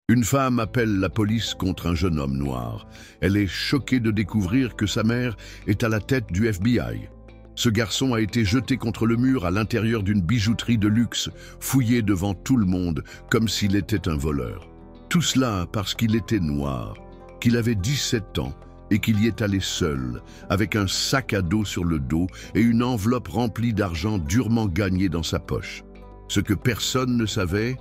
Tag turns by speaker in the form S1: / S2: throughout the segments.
S1: Une femme appelle la police contre un jeune homme noir. Elle est choquée de découvrir que sa mère est à la tête du FBI. Ce garçon a été jeté contre le mur à l'intérieur d'une bijouterie de luxe, fouillé devant tout le monde comme s'il était un voleur. Tout cela parce qu'il était noir, qu'il avait 17 ans et qu'il y est allé seul, avec un sac à dos sur le dos et une enveloppe remplie d'argent durement gagné dans sa poche. Ce que personne ne savait,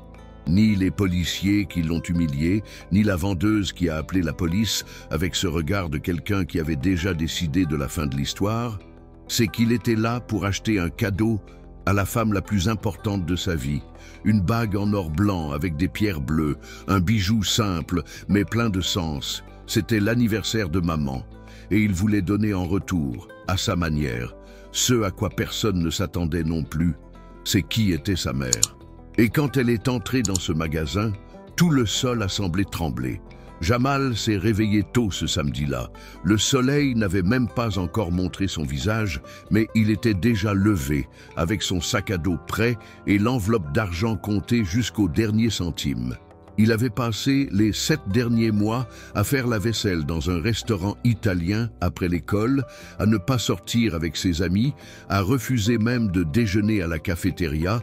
S1: ni les policiers qui l'ont humilié, ni la vendeuse qui a appelé la police avec ce regard de quelqu'un qui avait déjà décidé de la fin de l'histoire, c'est qu'il était là pour acheter un cadeau à la femme la plus importante de sa vie. Une bague en or blanc avec des pierres bleues, un bijou simple mais plein de sens. C'était l'anniversaire de maman et il voulait donner en retour, à sa manière, ce à quoi personne ne s'attendait non plus, c'est qui était sa mère. Et quand elle est entrée dans ce magasin, tout le sol a semblé trembler. Jamal s'est réveillé tôt ce samedi-là. Le soleil n'avait même pas encore montré son visage, mais il était déjà levé, avec son sac à dos prêt et l'enveloppe d'argent comptée jusqu'au dernier centime. Il avait passé les 7 derniers mois à faire la vaisselle dans un restaurant italien après l'école, à ne pas sortir avec ses amis, à refuser même de déjeuner à la cafétéria,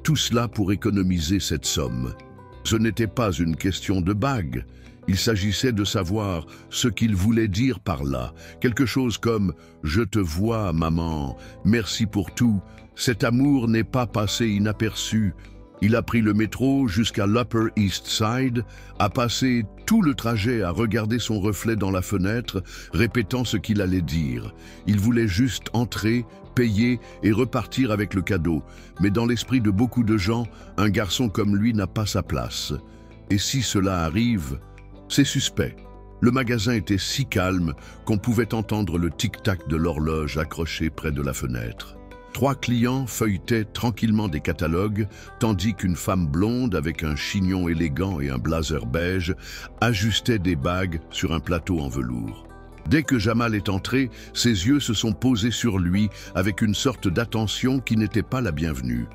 S1: tout cela pour économiser cette somme. Ce n'était pas une question de bague. Il s'agissait de savoir ce qu'il voulait dire par là. Quelque chose comme « Je te vois, maman, merci pour tout ». Cet amour n'est pas passé inaperçu. Il a pris le métro jusqu'à l'Upper East Side, a passé tout le trajet à regarder son reflet dans la fenêtre, répétant ce qu'il allait dire. Il voulait juste entrer, payer et repartir avec le cadeau. Mais dans l'esprit de beaucoup de gens, un garçon comme lui n'a pas sa place. Et si cela arrive, c'est suspect. Le magasin était si calme qu'on pouvait entendre le tic-tac de l'horloge accrochée près de la fenêtre. 3 clients feuilletaient tranquillement des catalogues, tandis qu'une femme blonde avec un chignon élégant et un blazer beige ajustait des bagues sur un plateau en velours. Dès que Jamal est entré, ses yeux se sont posés sur lui avec une sorte d'attention qui n'était pas la bienvenue.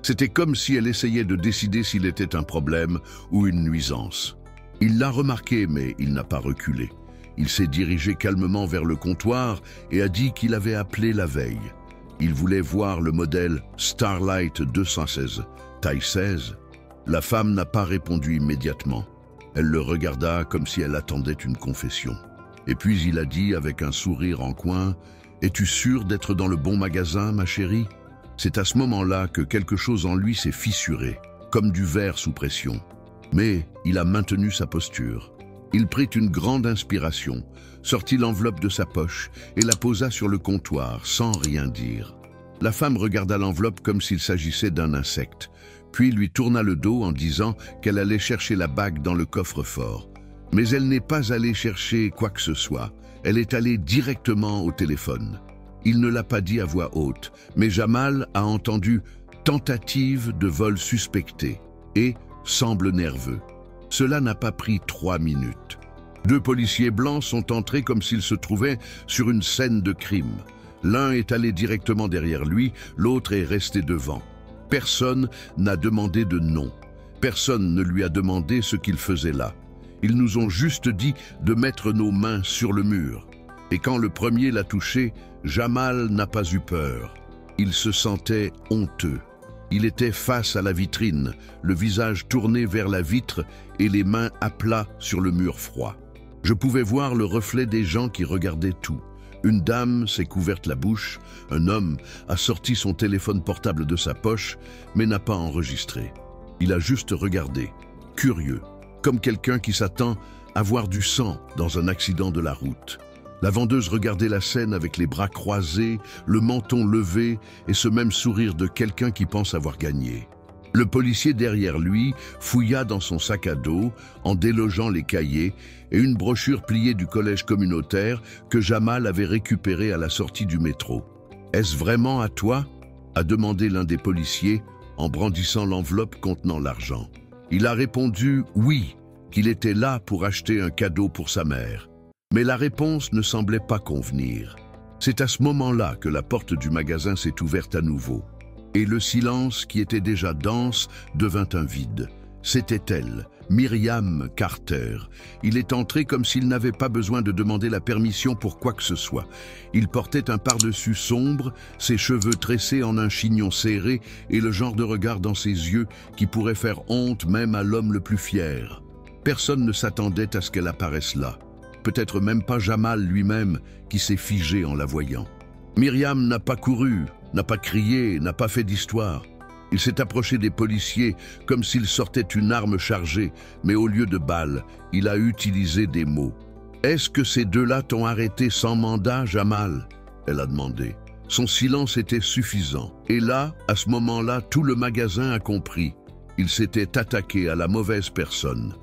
S1: C'était comme si elle essayait de décider s'il était un problème ou une nuisance. Il l'a remarqué, mais il n'a pas reculé. Il s'est dirigé calmement vers le comptoir et a dit qu'il avait appelé la veille. Il voulait voir le modèle Starlight 216, taille 16. La femme n'a pas répondu immédiatement. Elle le regarda comme si elle attendait une confession. Et puis il a dit avec un sourire en coin « Es-tu sûre d'être dans le bon magasin, ma chérie ?» C'est à ce moment-là que quelque chose en lui s'est fissuré, comme du verre sous pression. Mais il a maintenu sa posture. Il prit une grande inspiration, sortit l'enveloppe de sa poche et la posa sur le comptoir, sans rien dire. La femme regarda l'enveloppe comme s'il s'agissait d'un insecte, puis lui tourna le dos en disant qu'elle allait chercher la bague dans le coffre-fort. Mais elle n'est pas allée chercher quoi que ce soit, elle est allée directement au téléphone. Il ne l'a pas dit à voix haute, mais Jamal a entendu « tentative de vol suspecté » et « semble nerveux ». Cela n'a pas pris 3 minutes. 2 policiers blancs sont entrés comme s'ils se trouvaient sur une scène de crime. L'un est allé directement derrière lui, l'autre est resté devant. Personne n'a demandé de nom. Personne ne lui a demandé ce qu'il faisait là. Ils nous ont juste dit de mettre nos mains sur le mur. Et quand le premier l'a touché, Jamal n'a pas eu peur. Il se sentait honteux. Il était face à la vitrine, le visage tourné vers la vitre et les mains à plat sur le mur froid. Je pouvais voir le reflet des gens qui regardaient tout. Une dame s'est couverte la bouche, un homme a sorti son téléphone portable de sa poche, mais n'a pas enregistré. Il a juste regardé, curieux, comme quelqu'un qui s'attend à voir du sang dans un accident de la route. La vendeuse regardait la scène avec les bras croisés, le menton levé et ce même sourire de quelqu'un qui pense avoir gagné. Le policier derrière lui fouilla dans son sac à dos en délogeant les cahiers et une brochure pliée du collège communautaire que Jamal avait récupérée à la sortie du métro. « Est-ce vraiment à toi ?» a demandé l'un des policiers en brandissant l'enveloppe contenant l'argent. Il a répondu « oui », qu'il était là pour acheter un cadeau pour sa mère. Mais la réponse ne semblait pas convenir. C'est à ce moment-là que la porte du magasin s'est ouverte à nouveau. Et le silence, qui était déjà dense, devint un vide. C'était elle, Myriam Carter. Il est entré comme s'il n'avait pas besoin de demander la permission pour quoi que ce soit. Il portait un pardessus sombre, ses cheveux tressés en un chignon serré et le genre de regard dans ses yeux qui pourrait faire honte même à l'homme le plus fier. Personne ne s'attendait à ce qu'elle apparaisse là. Peut-être même pas Jamal lui-même qui s'est figé en la voyant. Myriam n'a pas couru, n'a pas crié, n'a pas fait d'histoire. Il s'est approché des policiers comme s'il sortait une arme chargée, mais au lieu de balles, il a utilisé des mots. « Est-ce que ces deux-là t'ont arrêté sans mandat, Jamal ?» elle a demandé. Son silence était suffisant. Et là, à ce moment-là, tout le magasin a compris. Il s'était attaqué à la mauvaise personne.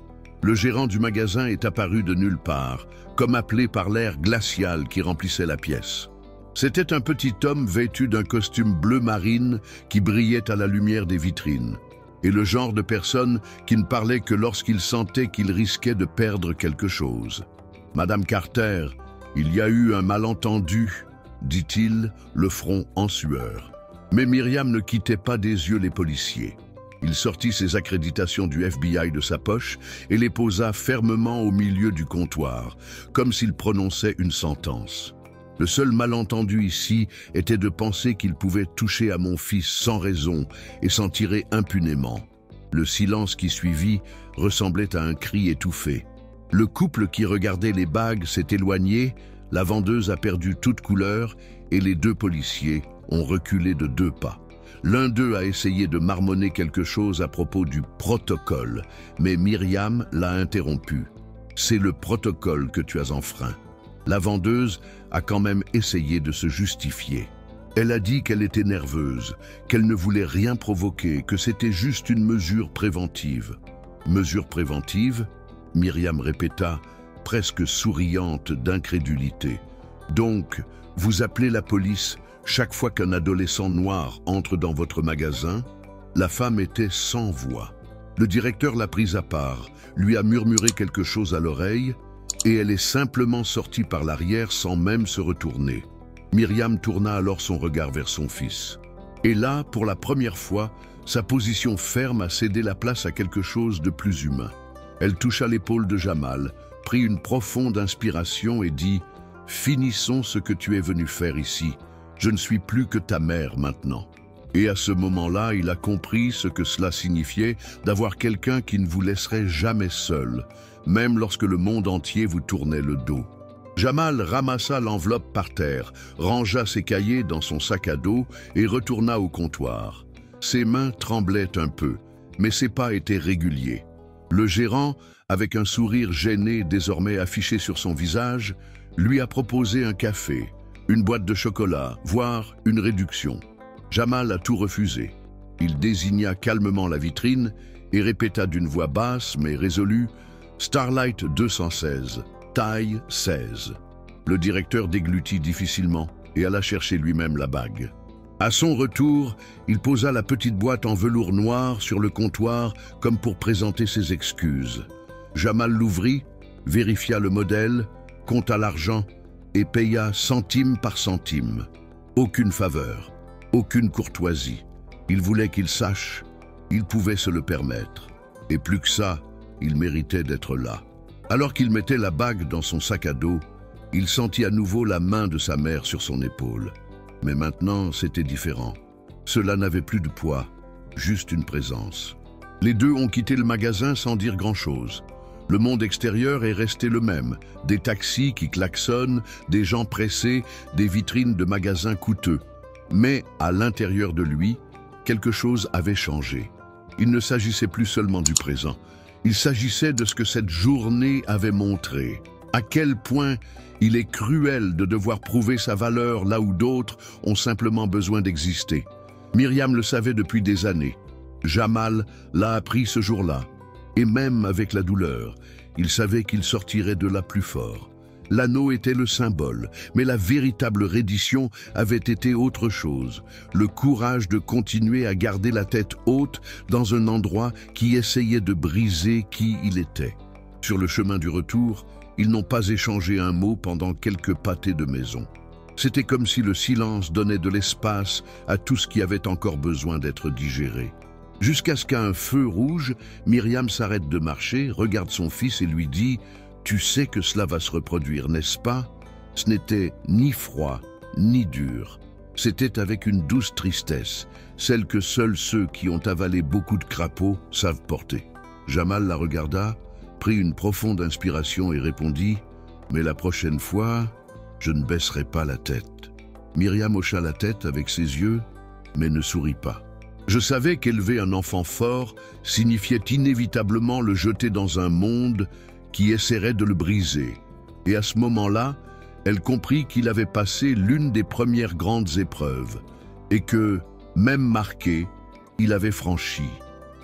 S1: Le gérant du magasin est apparu de nulle part, comme appelé par l'air glacial qui remplissait la pièce. C'était un petit homme vêtu d'un costume bleu marine qui brillait à la lumière des vitrines, et le genre de personne qui ne parlait que lorsqu'il sentait qu'il risquait de perdre quelque chose. « Madame Carter, il y a eu un malentendu », dit-il, le front en sueur. Mais Myriam ne quittait pas des yeux les policiers. Il sortit ses accréditations du FBI de sa poche et les posa fermement au milieu du comptoir, comme s'il prononçait une sentence. Le seul malentendu ici était de penser qu'il pouvait toucher à mon fils sans raison et s'en tirer impunément. Le silence qui suivit ressemblait à un cri étouffé. Le couple qui regardait les bagues s'est éloigné, la vendeuse a perdu toute couleur et les deux policiers ont reculé de 2 pas. L'un d'eux a essayé de marmonner quelque chose à propos du protocole, mais Myriam l'a interrompu. « C'est le protocole que tu as enfreint. » La vendeuse a quand même essayé de se justifier. Elle a dit qu'elle était nerveuse, qu'elle ne voulait rien provoquer, que c'était juste une mesure préventive. « Mesure préventive ?» Myriam répéta, presque souriante d'incrédulité. « Donc, vous appelez la police chaque fois qu'un adolescent noir entre dans votre magasin ?» La femme était sans voix. Le directeur l'a prise à part, lui a murmuré quelque chose à l'oreille, et elle est simplement sortie par l'arrière sans même se retourner. Myriam tourna alors son regard vers son fils. Et là, pour la première fois, sa position ferme a cédé la place à quelque chose de plus humain. Elle toucha l'épaule de Jamal, prit une profonde inspiration et dit « Finissons ce que tu es venu faire ici. Je ne suis plus que ta mère maintenant. » Et à ce moment-là, il a compris ce que cela signifiait d'avoir quelqu'un qui ne vous laisserait jamais seul, même lorsque le monde entier vous tournait le dos. Jamal ramassa l'enveloppe par terre, rangea ses cahiers dans son sac à dos et retourna au comptoir. Ses mains tremblaient un peu, mais ses pas étaient réguliers. Le gérant, avec un sourire gêné désormais affiché sur son visage, lui a proposé un café, une boîte de chocolat, voire une réduction. Jamal a tout refusé. Il désigna calmement la vitrine et répéta d'une voix basse mais résolue « Starlight 216, taille 16 ». Le directeur déglutit difficilement et alla chercher lui-même la bague. À son retour, il posa la petite boîte en velours noir sur le comptoir comme pour présenter ses excuses. Jamal l'ouvrit, vérifia le modèle, compta l'argent et paya centime par centime. Aucune faveur, aucune courtoisie. Il voulait qu'il sache, il pouvait se le permettre. Et plus que ça, il méritait d'être là. Alors qu'il mettait la bague dans son sac à dos, il sentit à nouveau la main de sa mère sur son épaule. Mais maintenant, c'était différent. Cela n'avait plus de poids, juste une présence. Les deux ont quitté le magasin sans dire grand-chose. Le monde extérieur est resté le même. Des taxis qui klaxonnent, des gens pressés, des vitrines de magasins coûteux. Mais à l'intérieur de lui, quelque chose avait changé. Il ne s'agissait plus seulement du présent. Il s'agissait de ce que cette journée avait montré. À quel point il est cruel de devoir prouver sa valeur là où d'autres ont simplement besoin d'exister. Myriam le savait depuis des années. Jamal l'a appris ce jour-là. Et même avec la douleur, il savait qu'il sortirait de là plus fort. L'anneau était le symbole, mais la véritable reddition avait été autre chose. Le courage de continuer à garder la tête haute dans un endroit qui essayait de briser qui il était. Sur le chemin du retour, ils n'ont pas échangé un mot pendant quelques pâtés de maison. C'était comme si le silence donnait de l'espace à tout ce qui avait encore besoin d'être digéré. Jusqu'à ce qu'à un feu rouge, Myriam s'arrête de marcher, regarde son fils et lui dit « Tu sais que cela va se reproduire, n'est-ce pas ?» Ce n'était ni froid, ni dur. C'était avec une douce tristesse, celle que seuls ceux qui ont avalé beaucoup de crapauds savent porter. Jamal la regarda, prit une profonde inspiration et répondit « Mais la prochaine fois, je ne baisserai pas la tête. » Myriam hocha la tête avec ses yeux, mais ne sourit pas. Je savais qu'élever un enfant fort signifiait inévitablement le jeter dans un monde qui essaierait de le briser. Et à ce moment-là, elle comprit qu'il avait passé l'une des premières grandes épreuves et que, même marqué, il avait franchi.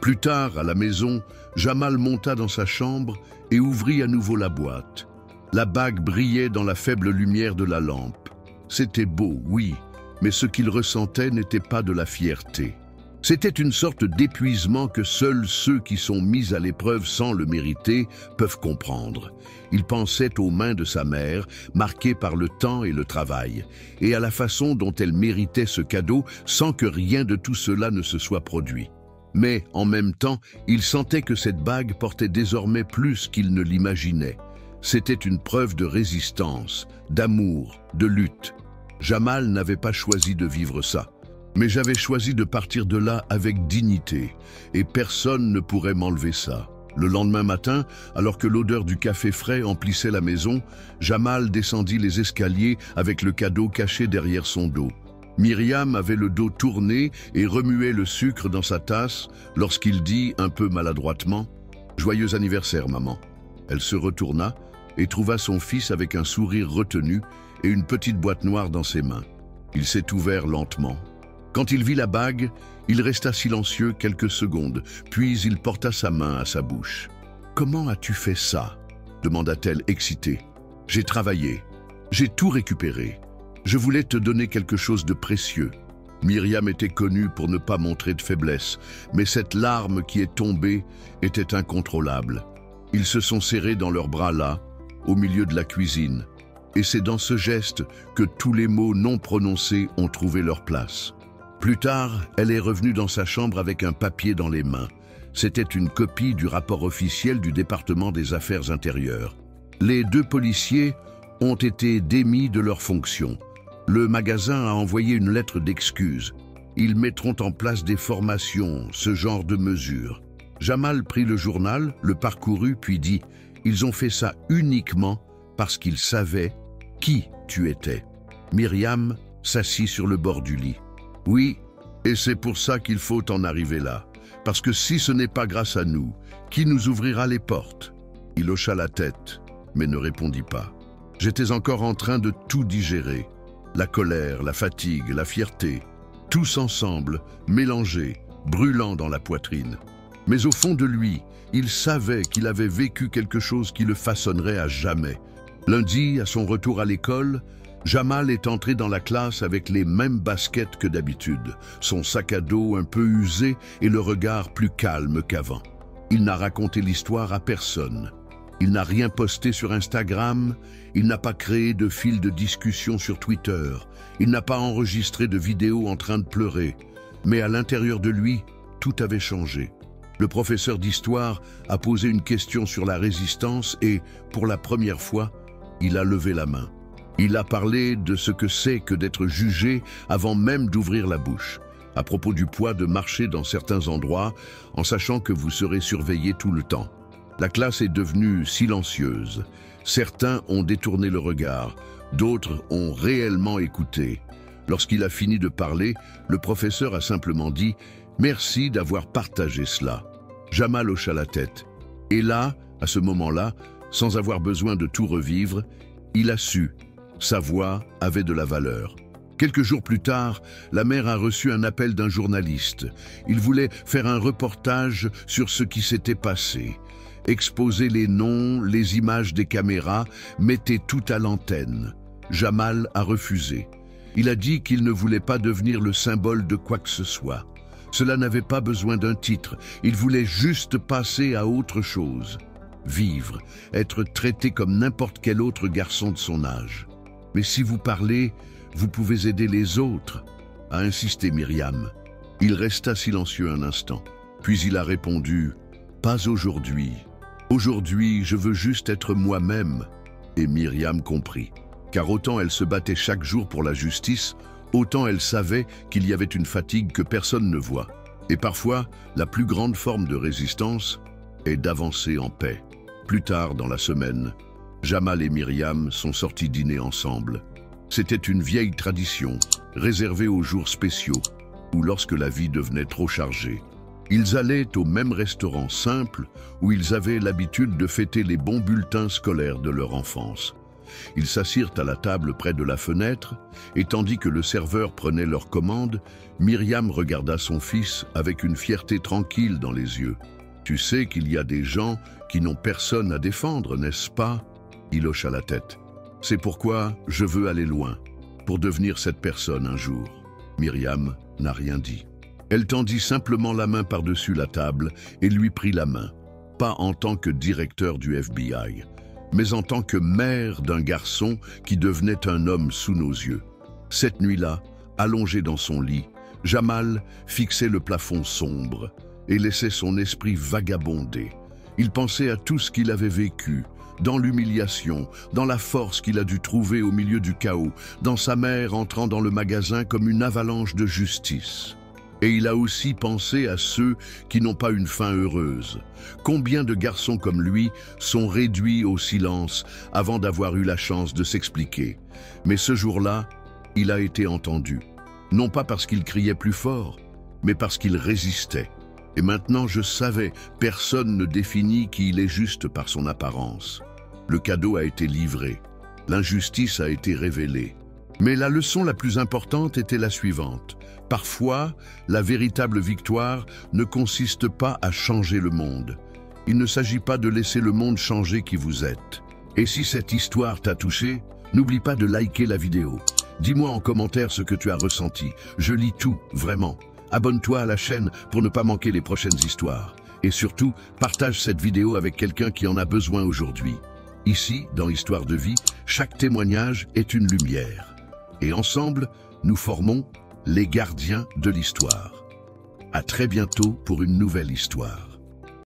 S1: Plus tard, à la maison, Jamal monta dans sa chambre et ouvrit à nouveau la boîte. La bague brillait dans la faible lumière de la lampe. C'était beau, oui, mais ce qu'il ressentait n'était pas de la fierté. C'était une sorte d'épuisement que seuls ceux qui sont mis à l'épreuve sans le mériter peuvent comprendre. Il pensait aux mains de sa mère, marquées par le temps et le travail, et à la façon dont elle méritait ce cadeau sans que rien de tout cela ne se soit produit. Mais, en même temps, il sentait que cette bague portait désormais plus qu'il ne l'imaginait. C'était une preuve de résistance, d'amour, de lutte. Jamal n'avait pas choisi de vivre ça. Mais j'avais choisi de partir de là avec dignité, et personne ne pourrait m'enlever ça. Le lendemain matin, alors que l'odeur du café frais emplissait la maison, Jamal descendit les escaliers avec le cadeau caché derrière son dos. Myriam avait le dos tourné et remuait le sucre dans sa tasse lorsqu'il dit, un peu maladroitement, « Joyeux anniversaire, maman ». Elle se retourna et trouva son fils avec un sourire retenu et une petite boîte noire dans ses mains. Il s'est ouvert lentement. Quand il vit la bague, il resta silencieux quelques secondes, puis il porta sa main à sa bouche. « Comment as-tu fait ça ?» demanda-t-elle excitée. « J'ai travaillé. J'ai tout récupéré. Je voulais te donner quelque chose de précieux. » Myriam était connue pour ne pas montrer de faiblesse, mais cette larme qui est tombée était incontrôlable. Ils se sont serrés dans leurs bras là, au milieu de la cuisine. Et c'est dans ce geste que tous les mots non prononcés ont trouvé leur place. Plus tard, elle est revenue dans sa chambre avec un papier dans les mains. C'était une copie du rapport officiel du département des Affaires intérieures. Les 2 policiers ont été démis de leurs fonctions. Le magasin a envoyé une lettre d'excuse. Ils mettront en place des formations, ce genre de mesures. Jamal prit le journal, le parcourut, puis dit « Ils ont fait ça uniquement parce qu'ils savaient qui tu étais. » Myriam s'assit sur le bord du lit. « Oui, et c'est pour ça qu'il faut en arriver là. Parce que si ce n'est pas grâce à nous, qui nous ouvrira les portes ?» Il hocha la tête, mais ne répondit pas. J'étais encore en train de tout digérer. La colère, la fatigue, la fierté, tous ensemble, mélangés, brûlant dans la poitrine. Mais au fond de lui, il savait qu'il avait vécu quelque chose qui le façonnerait à jamais. Lundi, à son retour à l'école, Jamal est entré dans la classe avec les mêmes baskets que d'habitude, son sac à dos un peu usé et le regard plus calme qu'avant. Il n'a raconté l'histoire à personne. Il n'a rien posté sur Instagram, il n'a pas créé de fil de discussion sur Twitter, il n'a pas enregistré de vidéo en train de pleurer. Mais à l'intérieur de lui, tout avait changé. Le professeur d'histoire a posé une question sur la résistance et, pour la première fois, il a levé la main. Il a parlé de ce que c'est que d'être jugé avant même d'ouvrir la bouche, à propos du poids de marcher dans certains endroits en sachant que vous serez surveillé tout le temps. La classe est devenue silencieuse. Certains ont détourné le regard, d'autres ont réellement écouté. Lorsqu'il a fini de parler, le professeur a simplement dit « Merci d'avoir partagé cela ». Jamal hocha la tête. Et là, à ce moment-là, sans avoir besoin de tout revivre, il a su. Sa voix avait de la valeur. Quelques jours plus tard, la mère a reçu un appel d'un journaliste. Il voulait faire un reportage sur ce qui s'était passé. Exposer les noms, les images des caméras, mettait tout à l'antenne. Jamal a refusé. Il a dit qu'il ne voulait pas devenir le symbole de quoi que ce soit. Cela n'avait pas besoin d'un titre. Il voulait juste passer à autre chose. Vivre, être traité comme n'importe quel autre garçon de son âge. Mais si vous parlez, vous pouvez aider les autres, a insisté Myriam. Il resta silencieux un instant. Puis il a répondu « Pas aujourd'hui. Aujourd'hui, je veux juste être moi-même. » Et Myriam comprit, car autant elle se battait chaque jour pour la justice, autant elle savait qu'il y avait une fatigue que personne ne voit. Et parfois, la plus grande forme de résistance est d'avancer en paix. Plus tard dans la semaine, Jamal et Myriam sont sortis dîner ensemble. C'était une vieille tradition, réservée aux jours spéciaux, ou lorsque la vie devenait trop chargée. Ils allaient au même restaurant simple où ils avaient l'habitude de fêter les bons bulletins scolaires de leur enfance. Ils s'assirent à la table près de la fenêtre, et tandis que le serveur prenait leur commande, Myriam regarda son fils avec une fierté tranquille dans les yeux. « Tu sais qu'il y a des gens qui n'ont personne à défendre, n'est-ce pas ?» Il hocha la tête. « C'est pourquoi je veux aller loin, pour devenir cette personne un jour. » Myriam n'a rien dit. Elle tendit simplement la main par-dessus la table et lui prit la main, pas en tant que directeur du FBI, mais en tant que mère d'un garçon qui devenait un homme sous nos yeux. Cette nuit-là, allongé dans son lit, Jamal fixait le plafond sombre et laissait son esprit vagabonder. Il pensait à tout ce qu'il avait vécu, dans l'humiliation, dans la force qu'il a dû trouver au milieu du chaos, dans sa mère entrant dans le magasin comme une avalanche de justice. Et il a aussi pensé à ceux qui n'ont pas une fin heureuse. Combien de garçons comme lui sont réduits au silence avant d'avoir eu la chance de s'expliquer. Mais ce jour-là, il a été entendu. Non pas parce qu'il criait plus fort, mais parce qu'il résistait. Et maintenant je savais, personne ne définit qui il est juste par son apparence. Le cadeau a été livré. L'injustice a été révélée. Mais la leçon la plus importante était la suivante. Parfois, la véritable victoire ne consiste pas à changer le monde. Il ne s'agit pas de laisser le monde changer qui vous êtes. Et si cette histoire t'a touché, n'oublie pas de liker la vidéo. Dis-moi en commentaire ce que tu as ressenti. Je lis tout, vraiment. Abonne-toi à la chaîne pour ne pas manquer les prochaines histoires. Et surtout, partage cette vidéo avec quelqu'un qui en a besoin aujourd'hui. Ici, dans Histoire de vie, chaque témoignage est une lumière. Et ensemble, nous formons les gardiens de l'histoire. À très bientôt pour une nouvelle histoire.